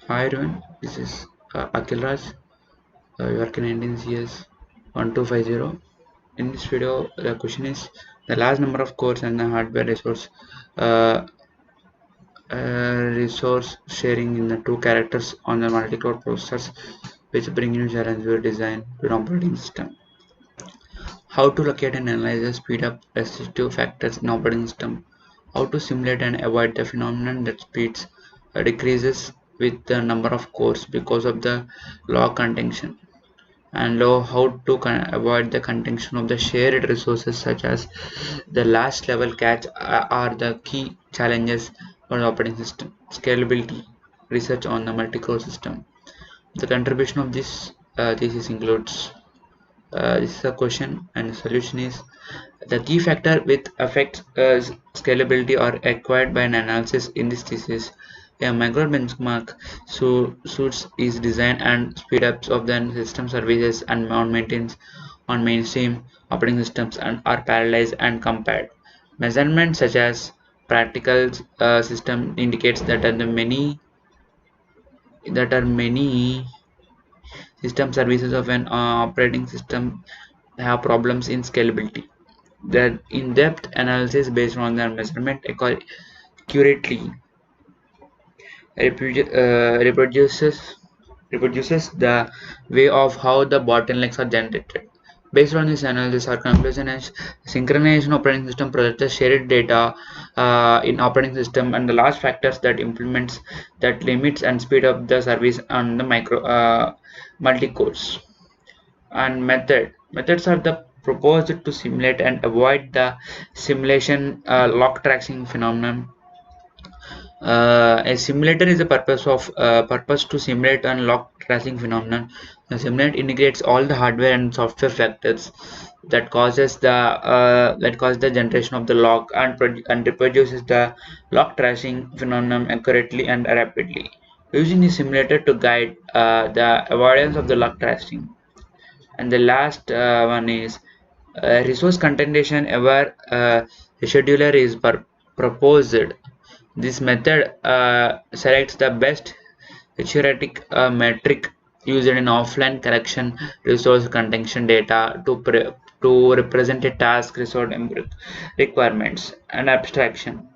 Hi everyone, this is Akhil Raj, working in Indian CS 1250. In this video, the question is the large number of cores and the hardware uh, resource sharing in the two characters on the multi-core processors, which bring new challenge to design to an operating system. How to locate and analyze the speed up resistive factors in operating system. How to simulate and avoid the phenomenon that speeds decreases with the number of cores because of the log contention, and how to avoid the contention of the shared resources such as the last level cache are the key challenges for the operating system. Scalability research on the multi-core system. The contribution of this thesis includes this is a question, and the solution is the key factor with affects scalability are acquired by an analysis in this thesis. A micro benchmark suits is design and speed ups of the system services and maintains on mainstream operating systems and are parallelized and compared. Measurements such as practical system indicates that are many system services of an operating system have problems in scalability. The in-depth analysis based on the measurement accurately reproduces the way of how the bottlenecks are generated. Based on this analysis, our conclusion is synchronization operating system projects shared data in operating system and the last factors that implements that limits and speed up the service on the multi-cores. And methods are the proposed to simulate and avoid the simulation lock tracking phenomenon. A simulator is a purpose to simulate and lock tracing phenomenon. The simulator integrates all the hardware and software factors that cause the generation of the lock and reproduces the lock tracing phenomenon accurately and rapidly. Using the simulator to guide the avoidance of the lock tracing. And the last one is resource contention where a scheduler is proposed. This method selects the best heuristic metric used in offline collection resource contention data to represent a task resource requirements and abstraction.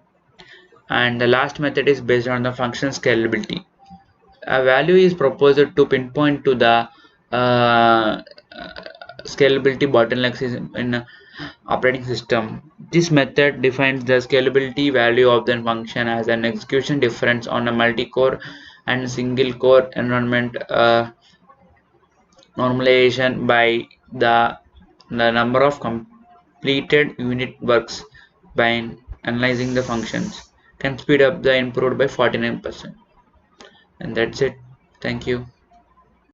And the last method is based on the function scalability. A value is proposed to pinpoint to the uh, scalability bottlenecks in operating system. This method defines the scalability value of the function as an execution difference on a multi-core and single-core environment normalization by the number of completed unit works by analyzing the functions can speed up the improved by 49%. And that's it. Thank you.